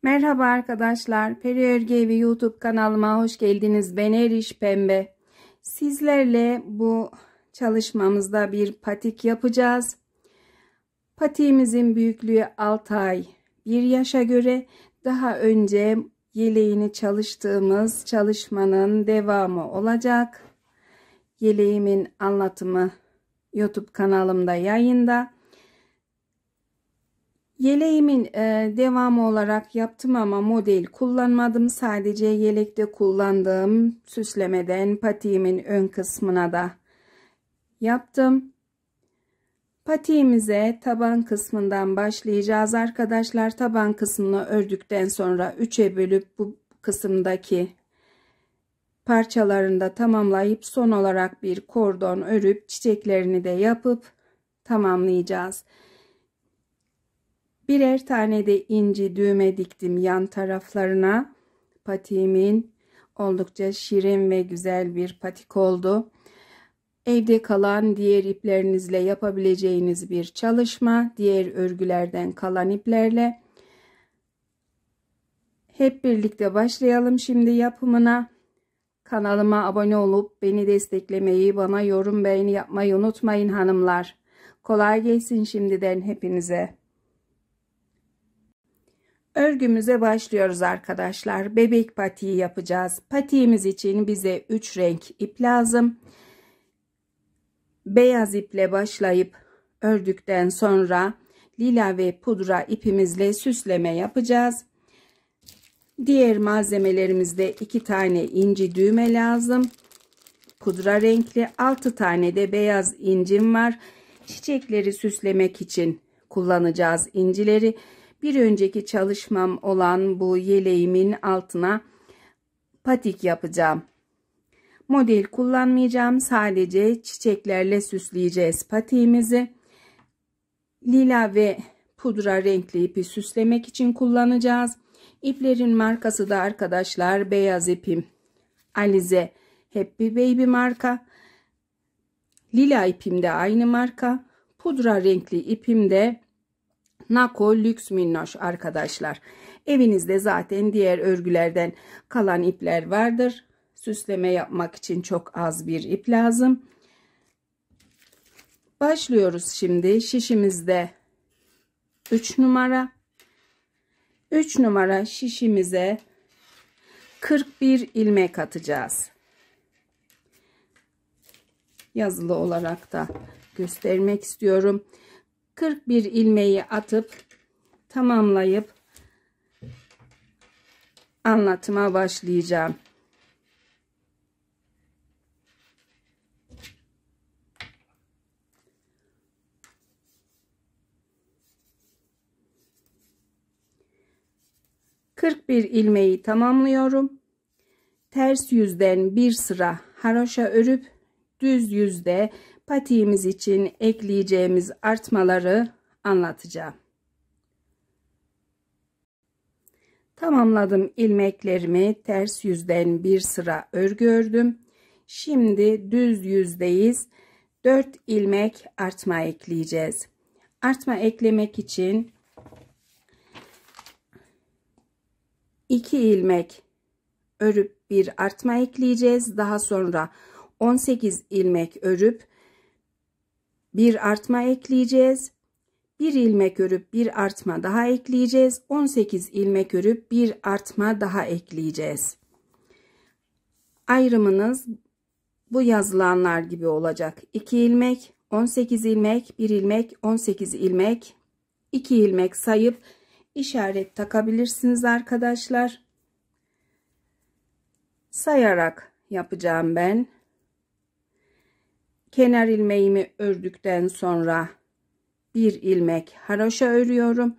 Merhaba arkadaşlar, Peri Örgü Evi YouTube kanalıma hoş geldiniz. Ben Eriş Pembe. Sizlerle bu çalışmamızda bir patik yapacağız. Patiğimizin büyüklüğü 6 ay, 1 yaşa göre daha önce yeleğini çalıştığımız çalışmanın devamı olacak. Yeleğimin anlatımı YouTube kanalımda yayında. Yeleğimin devamı olarak yaptım ama model kullanmadım. Sadece yelekte kullandığım süslemeden patiğimin ön kısmına da yaptım. Patiğimize taban kısmından başlayacağız arkadaşlar. Taban kısmını ördükten sonra 3'e bölüp bu kısımdaki parçalarını da tamamlayıp son olarak bir kordon örüp çiçeklerini de yapıp tamamlayacağız. Birer tane de inci düğme diktim yan taraflarına. Patiğimin oldukça şirin ve güzel bir patik oldu. Evde kalan diğer iplerinizle yapabileceğiniz bir çalışma. Diğer örgülerden kalan iplerle. Hep birlikte başlayalım şimdi yapımına. Kanalıma abone olup beni desteklemeyi, bana yorum beğeni yapmayı unutmayın hanımlar. Kolay gelsin şimdiden hepinize. Örgümüze başlıyoruz arkadaşlar. Bebek patiği yapacağız. Patiğimiz için bize 3 renk ip lazım. Beyaz iple başlayıp ördükten sonra lila ve pudra ipimizle süsleme yapacağız. Diğer malzemelerimizde 2 tane inci düğme lazım. Pudra renkli 6 tane de beyaz incim var. Çiçekleri süslemek için kullanacağız incileri. Bir önceki çalışmam olan bu yeleğimin altına patik yapacağım. Model kullanmayacağım. Sadece çiçeklerle süsleyeceğiz patiğimizi. Lila ve pudra renkli ipi süslemek için kullanacağız. İplerin markası da arkadaşlar beyaz ipim Alize Happy Baby marka. Lila ipim de aynı marka. Pudra renkli ipim de Nako Lüks Minnoş arkadaşlar. Evinizde zaten diğer örgülerden kalan ipler vardır. Süsleme yapmak için çok az bir ip lazım. Başlıyoruz şimdi. Şişimizde 3 numara. 3 numara şişimize 41 ilmek atacağız. Yazılı olarak da göstermek istiyorum. 41 ilmeği atıp tamamlayıp anlatıma başlayacağım. ...41 ilmeği tamamlıyorum. Ters yüzden bir sıra haroşa örüp... ...düz yüzde patiğimiz için ekleyeceğimiz artmaları anlatacağım. Tamamladım ilmeklerimi. Ters yüzden bir sıra örgü ördüm. Şimdi düz yüzdeyiz. 4 ilmek artma ekleyeceğiz. Artma eklemek için 2 ilmek örüp bir artma ekleyeceğiz. Daha sonra 18 ilmek örüp bir artma ekleyeceğiz. 1 ilmek örüp bir artma daha ekleyeceğiz. 18 ilmek örüp bir artma daha ekleyeceğiz. Ayrımınız bu yazılanlar gibi olacak. 2 ilmek, 18 ilmek, 1 ilmek, 18 ilmek, 2 ilmek sayıp işaret takabilirsiniz arkadaşlar. Sayarak yapacağım ben. Kenar ilmeğimi ördükten sonra 1 ilmek haroşa örüyorum.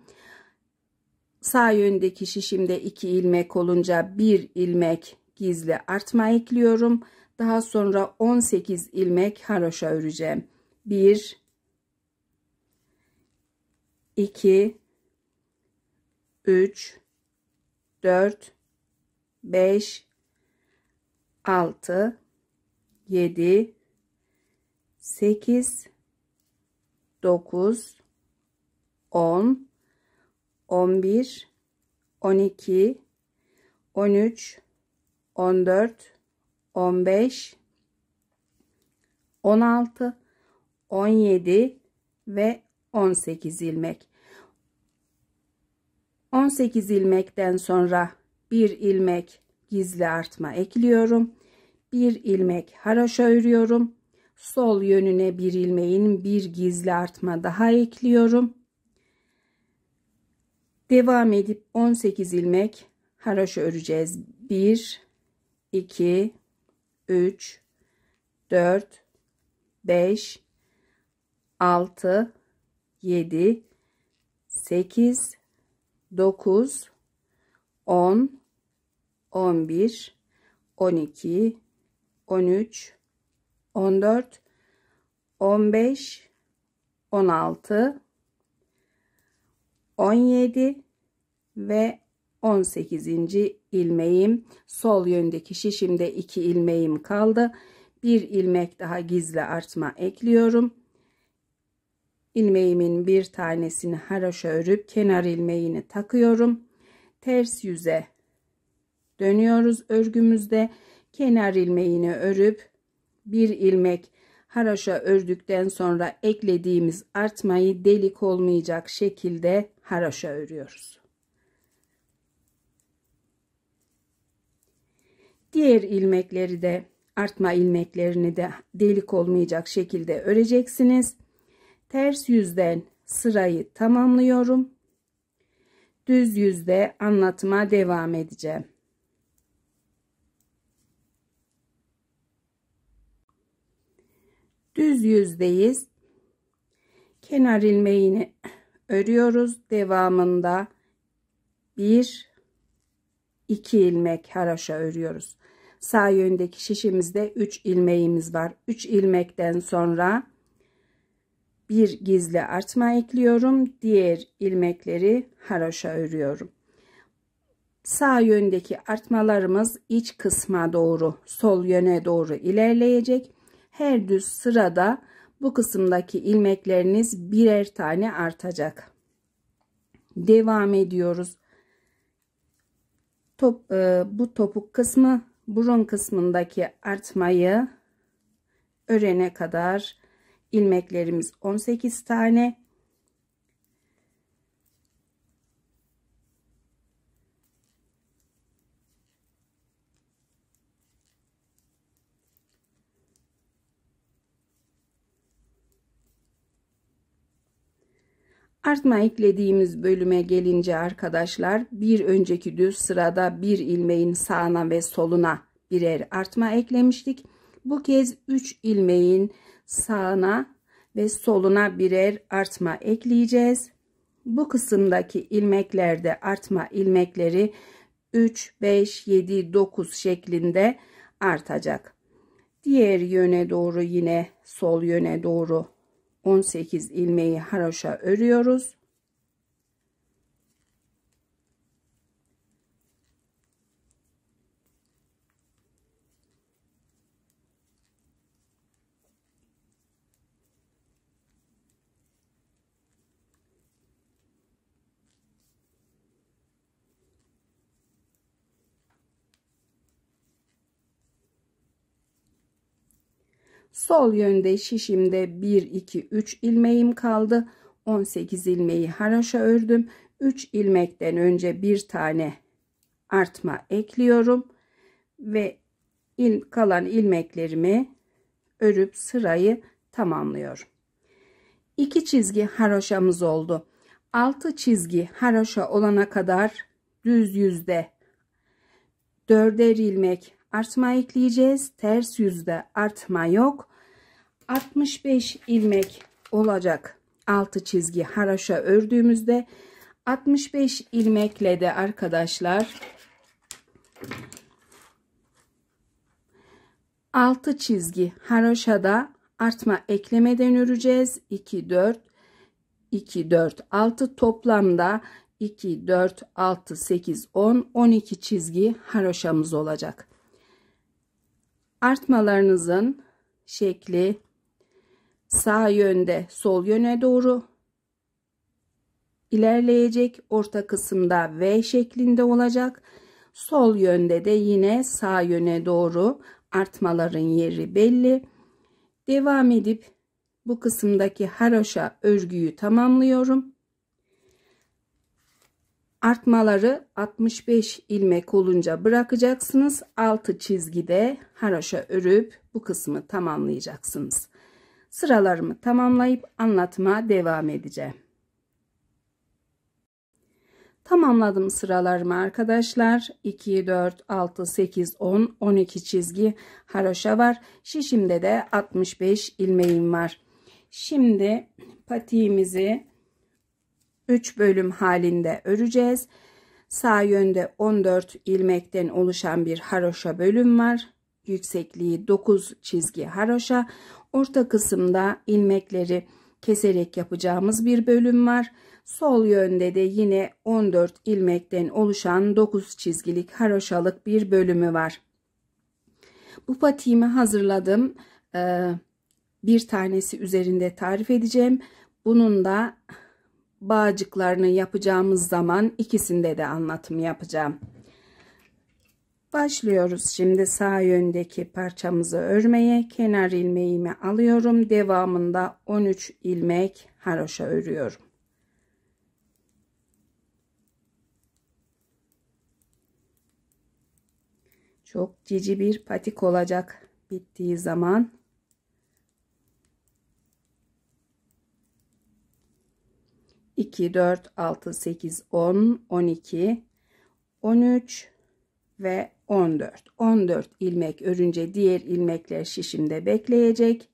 Sağ yöndeki şişimde 2 ilmek olunca 1 ilmek gizli artma ekliyorum. Daha sonra 18 ilmek haroşa öreceğim. 1 2 3 4 5 6 7 8 9 10 11 12, 13, 14, 15, 16, 17 ve 18 ilmek. 18 ilmekten sonra bir ilmek gizli artma ekliyorum. Bir ilmek haroşa örüyorum. Sol yönüne bir ilmeğin bir gizli artma daha ekliyorum. Devam edip 18 ilmek haroşa öreceğiz. 1, 2, 3, 4, 5, 6, 7, 8, 9, 10, 11, 12, 13, 14, 15, 16, 17 ve 18. ilmeğim. Sol yöndeki şişimde 2 ilmeğim kaldı. Bir ilmek daha gizli artma ekliyorum. İlmeğimin bir tanesini haroşa örüp kenar ilmeğini takıyorum. Ters yüze dönüyoruz örgümüzde. Kenar ilmeğini örüp bir ilmek haroşa ördükten sonra eklediğimiz artmayı delik olmayacak şekilde haroşa örüyoruz. Diğer ilmekleri de, artma ilmeklerini de delik olmayacak şekilde öreceksiniz. Ters yüzden sırayı tamamlıyorum. Düz yüzde anlatıma devam edeceğim. Düz yüzdeyiz. Kenar ilmeğini örüyoruz. Devamında 1, 2 ilmek haroşa örüyoruz. Sağ yöndeki şişimizde 3 ilmeğimiz var. 3 ilmekten sonra bir gizli artma ekliyorum. Diğer ilmekleri haroşa örüyorum. Sağ yöndeki artmalarımız iç kısma doğru, sol yöne doğru ilerleyecek. Her düz sırada bu kısımdaki ilmekleriniz birer tane artacak. Devam ediyoruz. Bu topuk kısmı, burun kısmındaki artmayı örene kadar ilmeklerimiz 18 tane. Artma eklediğimiz bölüme gelince arkadaşlar, bir önceki düz sırada bir ilmeğin sağına ve soluna birer artma eklemiştik. Bu kez 3 ilmeğin sağına ve soluna birer artma ekleyeceğiz. Bu kısımdaki ilmeklerde artma ilmekleri 3, 5, 7, 9 şeklinde artacak. Diğer yöne doğru yine sol yöne doğru 18 ilmeği haroşa örüyoruz. Sol yönde şişimde 1, 2, 3 ilmeğim kaldı. 18 ilmeği haroşa ördüm. 3 ilmekten önce bir tane artma ekliyorum. Ve kalan ilmeklerimi örüp sırayı tamamlıyorum. 2 çizgi haroşamız oldu. 6 çizgi haroşa olana kadar düz yüzde 4'er ilmek artma ekleyeceğiz. Ters yüzde artma yok. 65 ilmek olacak 6 çizgi haroşa ördüğümüzde. 65 ilmekle de arkadaşlar 6 çizgi haroşada artma eklemeden öreceğiz. 2, 4, 2, 4, 6 toplamda 2, 4, 6, 8, 10, 12 çizgi haroşamız olacak. Artmalarınızın şekli sağ yönde sol yöne doğru ilerleyecek. Orta kısımda V şeklinde olacak. Sol yönde de yine sağ yöne doğru artmaların yeri belli. Devam edip bu kısımdaki haroşa örgüyü tamamlıyorum. Artmaları 65 ilmek olunca bırakacaksınız. 6 çizgide haroşa örüp bu kısmı tamamlayacaksınız. Sıralarımı tamamlayıp anlatıma devam edeceğim. Tamamladım sıralarımı arkadaşlar. 2, 4, 6, 8, 10, 12 çizgi haroşa var. Şişimde de 65 ilmeğim var. Şimdi patiğimizi 3 bölüm halinde öreceğiz. Sağ yönde 14 ilmekten oluşan bir haroşa bölüm var. Yüksekliği 9 çizgi haroşa. Orta kısımda ilmekleri keserek yapacağımız bir bölüm var. Sol yönde de yine 14 ilmekten oluşan 9 çizgilik haroşalık bir bölümü var. Bu patiğimi hazırladım. Bir tanesi üzerinde tarif edeceğim. Bunun da bağcıklarını yapacağımız zaman ikisinde de anlatım yapacağım. Başlıyoruz şimdi sağ yöndeki parçamızı örmeye. Kenar ilmeğimi alıyorum. Devamında 13 ilmek haroşa örüyorum. Çok cici bir patik olacak bittiği zaman. İki, 4, 6, 8, 10, 12, 13 ve 14. 14 ilmek örünce diğer ilmekler şişimde bekleyecek.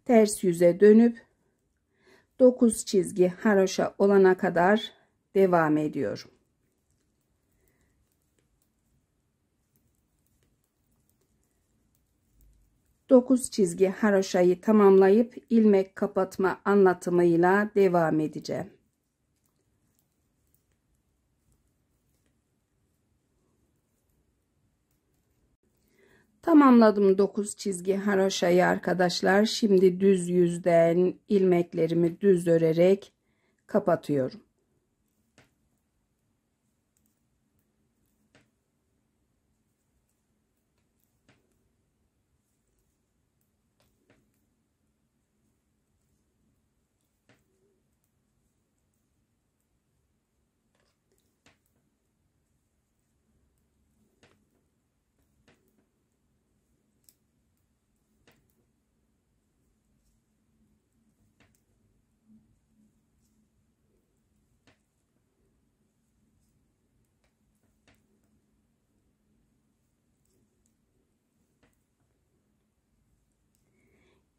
Ters yüze dönüp 9 çizgi haroşa olana kadar devam ediyorum. Dokuz çizgi haroşayı tamamlayıp ilmek kapatma anlatımıyla devam edeceğim. Tamamladım 9 çizgi haroşayı arkadaşlar. Şimdi düz yüzden ilmeklerimi düz örerek kapatıyorum.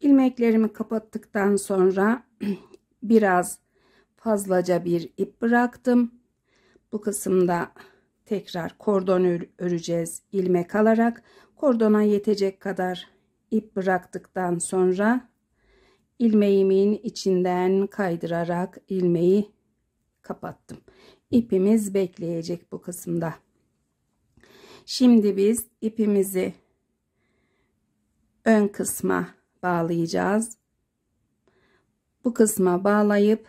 İlmeklerimi kapattıktan sonra biraz fazlaca bir ip bıraktım. Bu kısımda tekrar kordon öreceğiz ilmek alarak. Kordona yetecek kadar ip bıraktıktan sonra ilmeğimin içinden kaydırarak ilmeği kapattım. İpimiz bekleyecek bu kısımda. Şimdi biz ipimizi ön kısma bağlayacağız. Bu kısma bağlayıp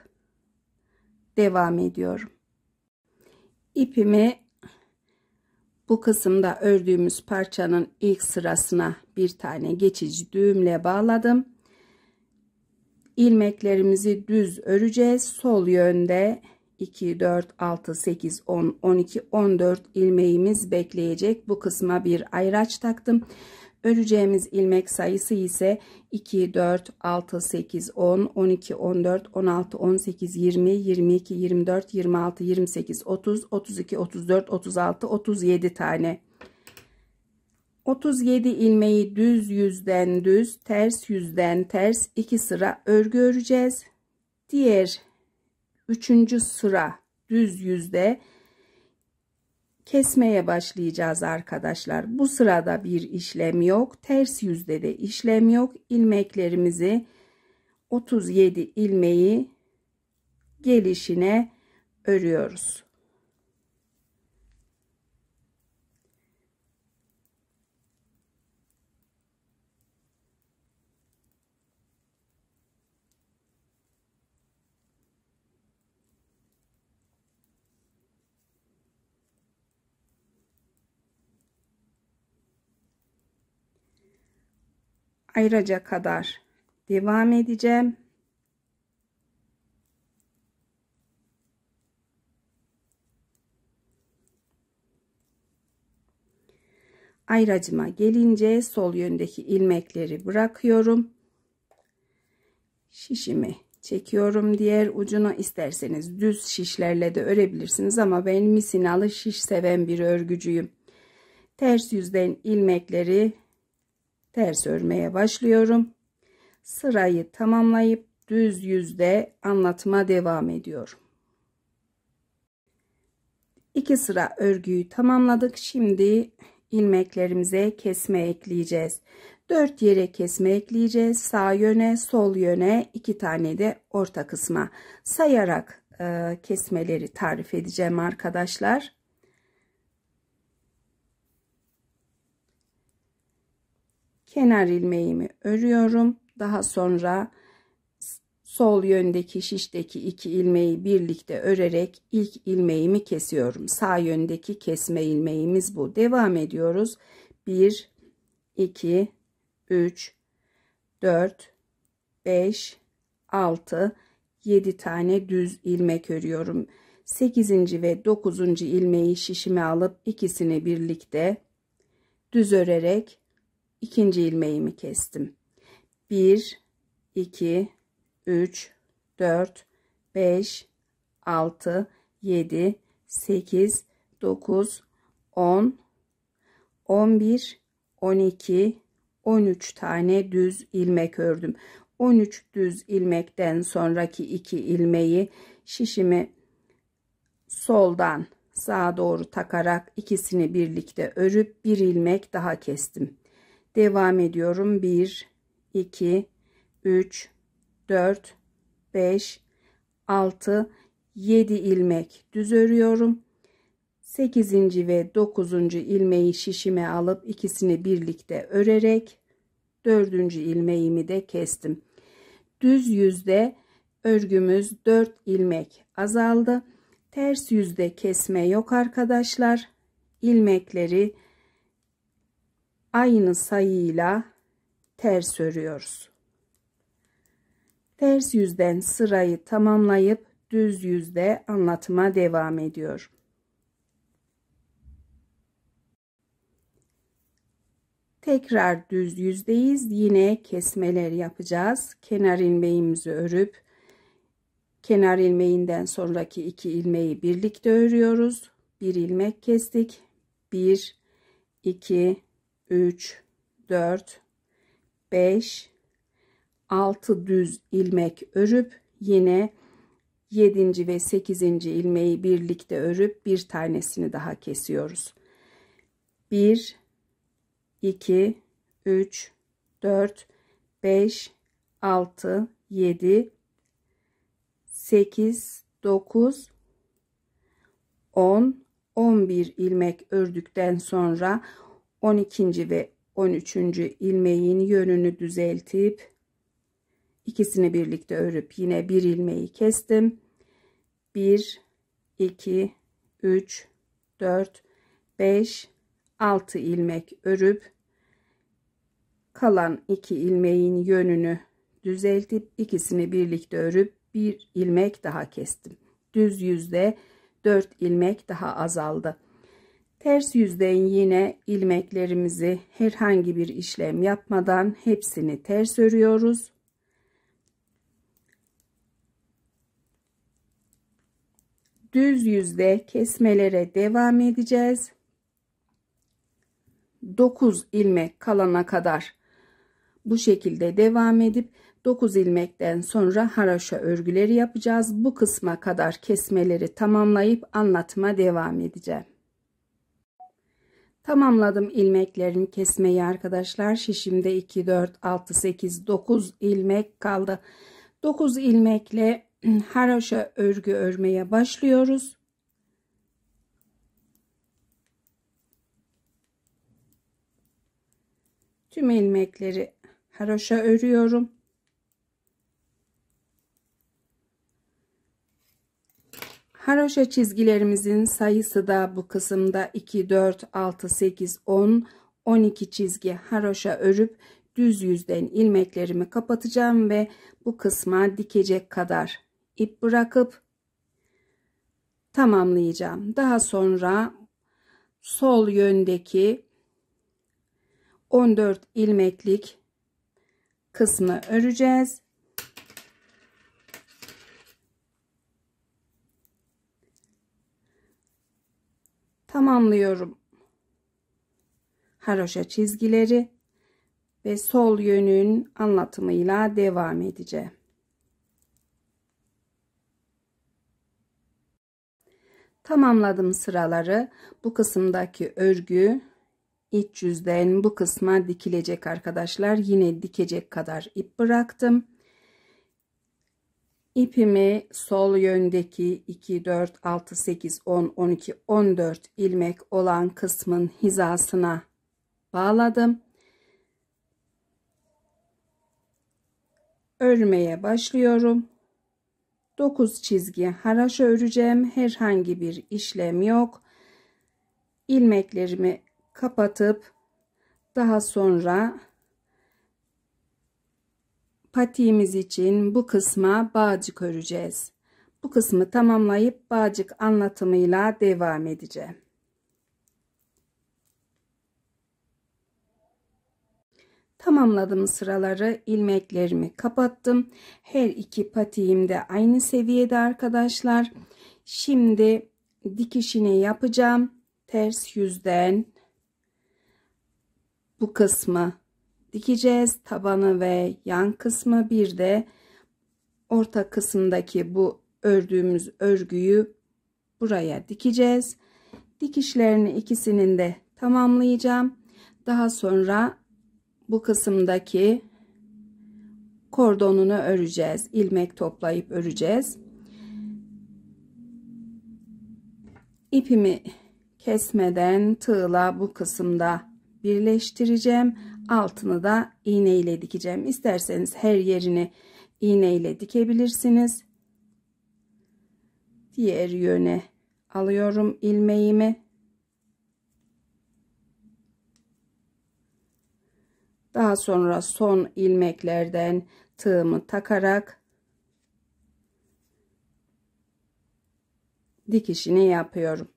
devam ediyorum. İpimi bu kısımda ördüğümüz parçanın ilk sırasına bir tane geçici düğümle bağladım. İlmeklerimizi düz öreceğiz. Sol yönde 2, 4, 6, 8, 10, 12, 14 ilmeğimiz bekleyecek. Bu kısma bir ayraç taktım. Öreceğimiz ilmek sayısı ise 2, 4, 6, 8, 10, 12, 14, 16, 18, 20, 22, 24, 26, 28, 30, 32, 34, 36, 37 tane. 37 ilmeği düz yüzden düz, ters yüzden ters 2 sıra örgü öreceğiz. Diğer 3. sıra düz yüzde kesmeye başlayacağız arkadaşlar. Bu sırada bir işlem yok. Ters yüzde de işlem yok. İlmeklerimizi 37 ilmeği gelişine örüyoruz. ayraca kadar devam edeceğim. Ayracıma gelince sol yöndeki ilmekleri bırakıyorum. Şişimi çekiyorum. Diğer ucunu isterseniz düz şişlerle de örebilirsiniz ama ben misinalı şiş seven bir örgücüyüm. Ters yüzden ilmekleri ters örmeye başlıyorum. Sırayı tamamlayıp düz yüzde anlatıma devam ediyorum. 2 sıra örgüyü tamamladık. Şimdi ilmeklerimize kesme ekleyeceğiz. 4 yere kesme ekleyeceğiz. Sağ yöne, sol yöne, 2 tane de orta kısma. Sayarak kesmeleri tarif edeceğim arkadaşlar. Kenar ilmeğimi örüyorum. Daha sonra sol yöndeki şişteki 2 ilmeği birlikte örerek ilk ilmeğimi kesiyorum. Sağ yöndeki kesme ilmeğimiz bu. Devam ediyoruz. 1, 2, 3, 4, 5, 6, 7 tane düz ilmek örüyorum. 8. ve 9. ilmeği şişime alıp ikisini birlikte düz örerek ikinci ilmeğimi kestim. 1, 2, 3, 4, 5, 6, 7, 8, 9, 10, 11, 12, 13 tane düz ilmek ördüm. 13 düz ilmekten sonraki 2 ilmeği şişimi soldan sağa doğru takarak ikisini birlikte örüp bir ilmek daha kestim. Devam ediyorum. 1, 2, 3, 4, 5, 6, 7 ilmek düz örüyorum. 8. ve 9. ilmeği şişime alıp ikisini birlikte örerek 4. ilmeğimi de kestim. Düz yüzde örgümüz 4 ilmek azaldı. Ters yüzde kesme yok arkadaşlar. İlmekleri aynı sayıyla ters örüyoruz. Ters yüzden sırayı tamamlayıp düz yüzde anlatıma devam ediyorum. Tekrar düz yüzdeyiz. Yine kesmeler yapacağız. Kenar ilmeğimizi örüp kenar ilmeğinden sonraki 2 ilmeği birlikte örüyoruz. Bir ilmek kestik. 1, 2, 3, 4, 5, 6 düz ilmek örüp yine 7. ve 8. ilmeği birlikte örüp bir tanesini daha kesiyoruz. 1, 2, 3, 4, 5, 6, 7, 8, 9, 10, 11 ilmek ördükten sonra 12. ve 13. ilmeğin yönünü düzeltip ikisini birlikte örüp yine bir ilmeği kestim. 1, 2, 3, 4, 5, 6 ilmek örüp kalan 2 ilmeğin yönünü düzeltip ikisini birlikte örüp bir ilmek daha kestim. Düz yüzde 4 ilmek daha azaldı. Ters yüzden yine ilmeklerimizi herhangi bir işlem yapmadan hepsini ters örüyoruz. Düz yüzde kesmelere devam edeceğiz. 9 ilmek kalana kadar bu şekilde devam edip 9 ilmekten sonra haroşa örgüleri yapacağız. Bu kısma kadar kesmeleri tamamlayıp anlatıma devam edeceğim. Tamamladım ilmeklerimi kesmeyi arkadaşlar. Şişimde 2, 4, 6, 8, 9 ilmek kaldı. 9 ilmekle haroşa örgü örmeye başlıyoruz. Tüm ilmekleri haroşa örüyorum. Haroşa çizgilerimizin sayısı da bu kısımda 2, 4, 6, 8, 10, 12 çizgi haroşa örüp düz yüzden ilmeklerimi kapatacağım ve bu kısma dikecek kadar ip bırakıp tamamlayacağım. Daha sonra sol yöndeki 14 ilmeklik kısmı öreceğiz. Tamamlıyorum haroşa çizgileri ve sol yönün anlatımıyla devam edeceğim. Tamamladım sıraları. Bu kısımdaki örgü iç yüzden bu kısma dikilecek arkadaşlar. Yine dikecek kadar ip bıraktım. İpimi sol yöndeki 2, 4, 6, 8, 10, 12, 14 ilmek olan kısmın hizasına bağladım. Örmeye başlıyorum. 9 çizgi haroşa öreceğim. Herhangi bir işlem yok. İlmeklerimi kapatıp daha sonra patiğimiz için bu kısma bağcık öreceğiz. Bu kısmı tamamlayıp bağcık anlatımıyla devam edeceğim. Tamamladım sıraları, ilmeklerimi kapattım. Her iki patiğim de aynı seviyede arkadaşlar. Şimdi dikişini yapacağım. Ters yüzden bu kısmı dikeceğiz. Tabanı ve yan kısmı, bir de orta kısımdaki bu ördüğümüz örgüyü buraya dikeceğiz. Dikişlerini ikisinin de tamamlayacağım. Daha sonra bu kısımdaki kordonunu öreceğiz. İlmek toplayıp öreceğiz. İpimi kesmeden tığla bu kısımda birleştireceğim. Altını da iğne ile dikeceğim. İsterseniz her yerini iğne ile dikebilirsiniz. Diğer yöne alıyorum ilmeğimi. Daha sonra son ilmeklerden tığımı takarak dikişini yapıyorum.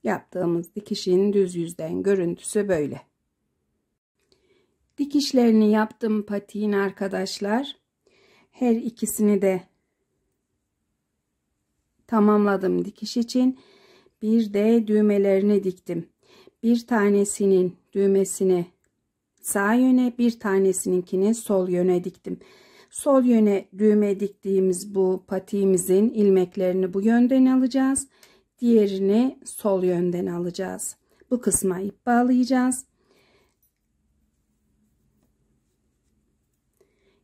Yaptığımız dikişin düz yüzden görüntüsü böyle. Dikişlerini yaptım patiğin arkadaşlar. Her ikisini de tamamladım dikiş için. Bir de düğmelerini diktim. Bir tanesinin düğmesini sağ yöne, bir tanesininkini sol yöne diktim. Sol yöne düğme diktiğimiz bu patiğimizin ilmeklerini bu yönden alacağız. Diğerini sol yönden alacağız. Bu kısma ip bağlayacağız.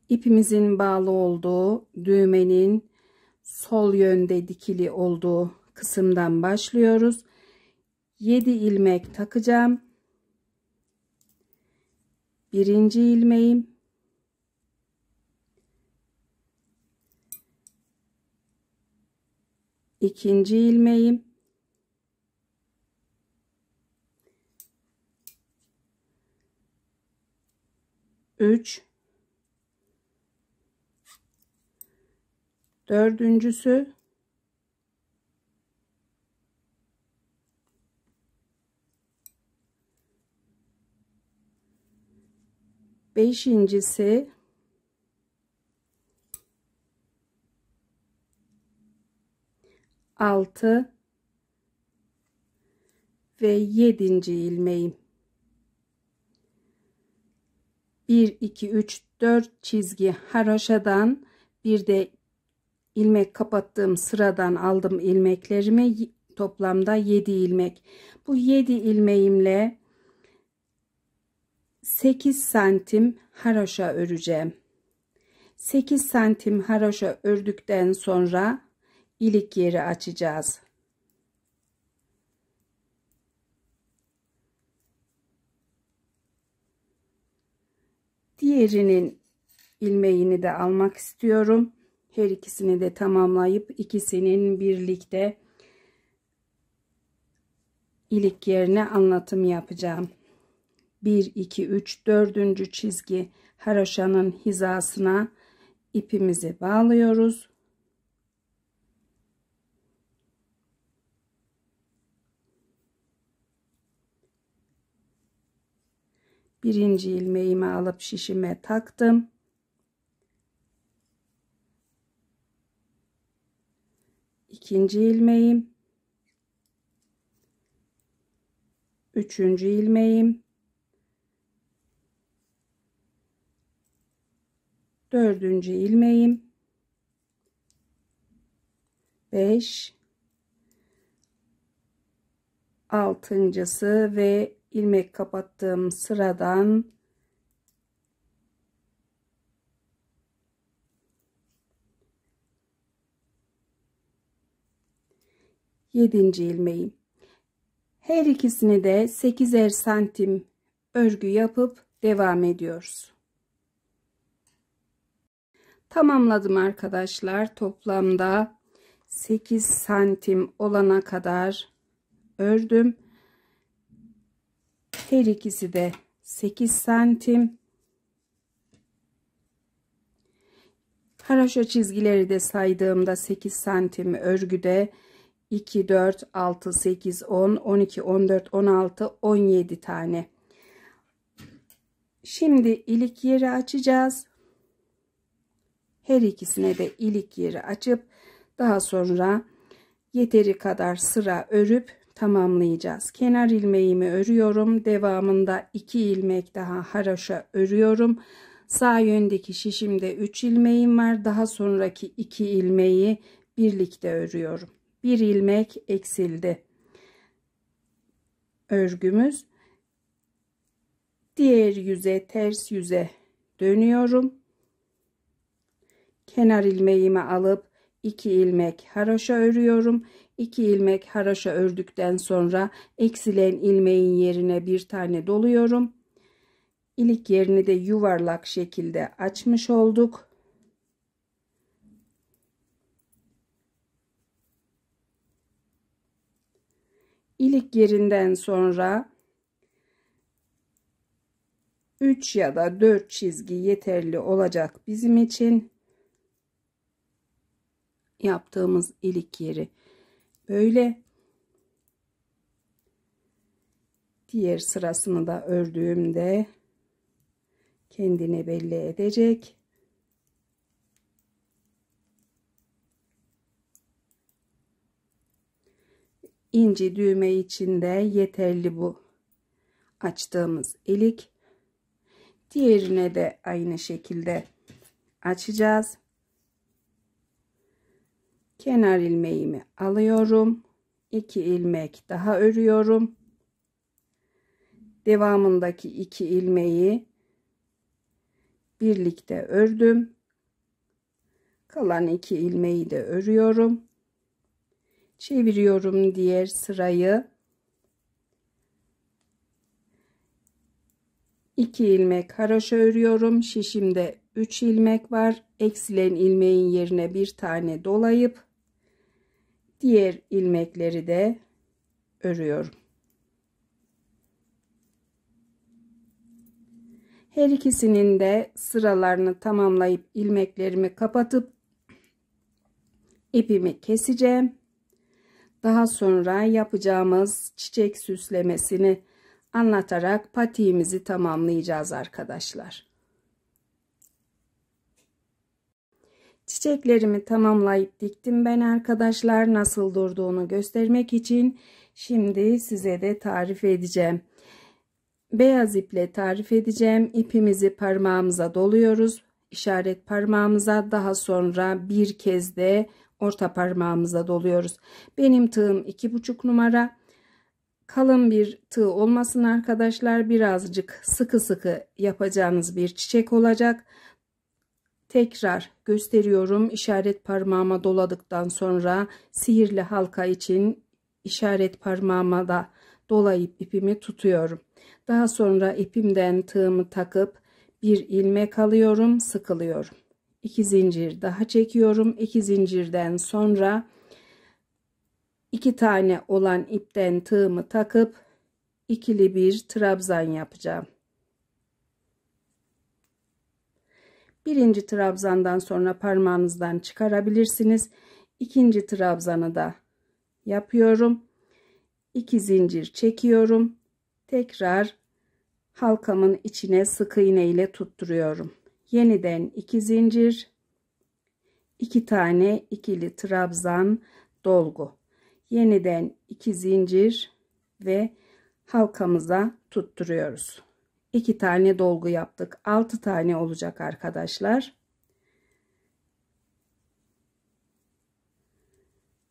İpimizin bağlı olduğu düğmenin sol yönde dikili olduğu kısımdan başlıyoruz. 7 ilmek takacağım. Birinci ilmeğim, ikinci ilmeğim, dördüncüsü, beşincisi, altı ve 7. ilmeğim. 1 2 3 4 çizgi haroşadan, bir de ilmek kapattığım sıradan aldım ilmeklerimi. Toplamda 7 ilmek. Bu 7 ilmeğimle 8 santim haroşa öreceğim. 8 santim haroşa ördükten sonra ilik yeri açacağız. Diğerinin ilmeğini de almak istiyorum. Her ikisini de tamamlayıp ikisinin birlikte ilik yerine anlatım yapacağım. 1 2 3 4. çizgi haroşanın hizasına ipimizi bağlıyoruz. Birinci ilmeğimi alıp şişime taktım. İkinci ilmeğim, üçüncü ilmeğim, dördüncü ilmeğim, 5, altıncısı ve ilmek kapattığım sıradan yedinci ilmeğim. Her ikisini de 8'er santim örgü yapıp devam ediyoruz. Tamamladım arkadaşlar. Toplamda 8 santim olana kadar ördüm. Her ikisi de 8 santim. Haroşa çizgileri de saydığımda 8 santim örgüde 2, 4, 6, 8, 10, 12, 14, 16, 17 tane. Şimdi ilik yeri açacağız. Her ikisine de ilik yeri açıp daha sonra yeteri kadar sıra örüp tamamlayacağız. Kenar ilmeğimi örüyorum. Devamında 2 ilmek daha haroşa örüyorum. Sağ yöndeki şişimde 3 ilmeğim var. Daha sonraki 2 ilmeği birlikte örüyorum. 1 ilmek eksildi örgümüz. Diğer yüze, ters yüze dönüyorum. Kenar ilmeğimi alıp 2 ilmek haroşa örüyorum. 2 ilmek haroşa ördükten sonra eksilen ilmeğin yerine bir tane doluyorum. İlik yerini de yuvarlak şekilde açmış olduk. İlik yerinden sonra 3 ya da 4 çizgi yeterli olacak bizim için. Yaptığımız ilik yeri böyle. Diğer sırasını da ördüğümde kendini belli edecek. İnci düğme için de yeterli bu açtığımız ilik. Diğerine de aynı şekilde açacağız. Kenar ilmeğimi alıyorum. 2 ilmek daha örüyorum. Devamındaki 2 ilmeği birlikte ördüm. Kalan 2 ilmeği de örüyorum. Çeviriyorum diğer sırayı. 2 ilmek haroşa örüyorum. Şişimde 3 ilmek var. Eksilen ilmeğin yerine bir tane dolayıp diğer ilmekleri de örüyorum. Her ikisinin de sıralarını tamamlayıp ilmeklerimi kapatıp ipimi keseceğim. Daha sonra yapacağımız çiçek süslemesini anlatarak patiğimizi tamamlayacağız arkadaşlar. Çiçeklerimi tamamlayıp diktim ben arkadaşlar. Nasıl durduğunu göstermek için şimdi size de tarif edeceğim. Beyaz iple tarif edeceğim. İpimizi parmağımıza doluyoruz. İşaret parmağımıza, daha sonra bir kez de orta parmağımıza doluyoruz. Benim tığım 2,5 numara. Kalın bir tığ olmasın arkadaşlar. Birazcık sıkı sıkı yapacağınız bir çiçek olacak. Tekrar gösteriyorum. İşaret parmağıma doladıktan sonra sihirli halka için işaret parmağıma da dolayıp ipimi tutuyorum. Daha sonra ipimden tığımı takıp bir ilmek alıyorum, sıkılıyorum. 2 zincir daha çekiyorum. 2 zincirden sonra 2 tane olan ipten tığımı takıp ikili bir trabzan yapacağım. Birinci trabzandan sonra parmağınızdan çıkarabilirsiniz. İkinci trabzanı da yapıyorum. 2 zincir çekiyorum. Tekrar halkamın içine sık iğne ile tutturuyorum. Yeniden 2 zincir, 2 tane ikili trabzan, dolgu. Yeniden 2 zincir ve halkamıza tutturuyoruz. 2 tane dolgu yaptık. 6 tane olacak arkadaşlar.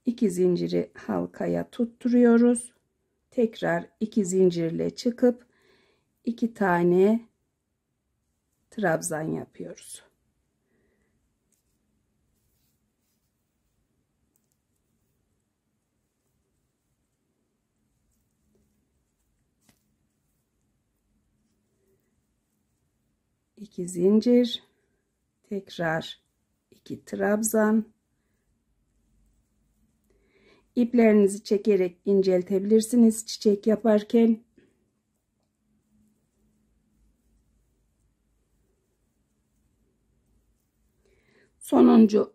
2 zinciri halkaya tutturuyoruz. Tekrar 2 zincirle çıkıp 2 tane trabzan yapıyoruz. İki zincir, tekrar 2 trabzan. İplerinizi çekerek inceltebilirsiniz çiçek yaparken. Sonuncu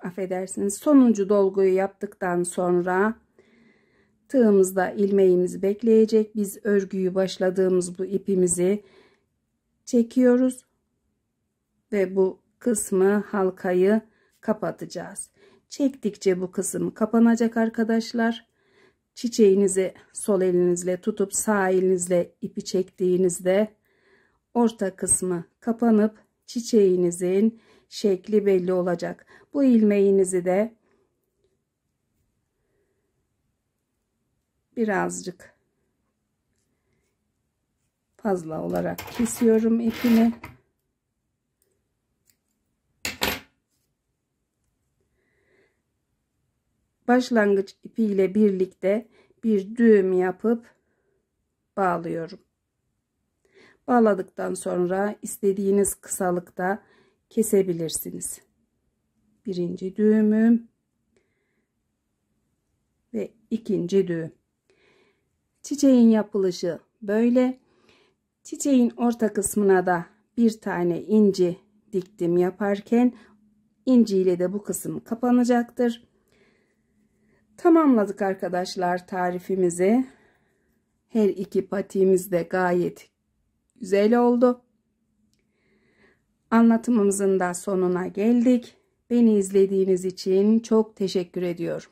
affedersiniz, sonuncu dolguyu yaptıktan sonra tığımızda ilmeğimizi bekleyecek. Biz örgüyü başladığımız bu ipimizi çekiyoruz ve bu kısmı, halkayı kapatacağız. Çektikçe bu kısım kapanacak arkadaşlar. Çiçeğinizi sol elinizle tutup sağ elinizle ipi çektiğinizde orta kısmı kapanıp çiçeğinizin şekli belli olacak. Bu ilmeğinizi de birazcık fazla olarak kesiyorum ipini. Başlangıç ipiyle birlikte bir düğüm yapıp bağlıyorum. Bağladıktan sonra istediğiniz kısalıkta kesebilirsiniz. Birinci düğümüm ve ikinci düğüm. Çiçeğin yapılışı böyle. Çiçeğin orta kısmına da bir tane inci diktim yaparken inci ile de bu kısım kapanacaktır. Tamamladık arkadaşlar tarifimizi. Her iki patiğimiz de gayet güzel oldu. Anlatımımızın da sonuna geldik. Beni izlediğiniz için çok teşekkür ediyorum.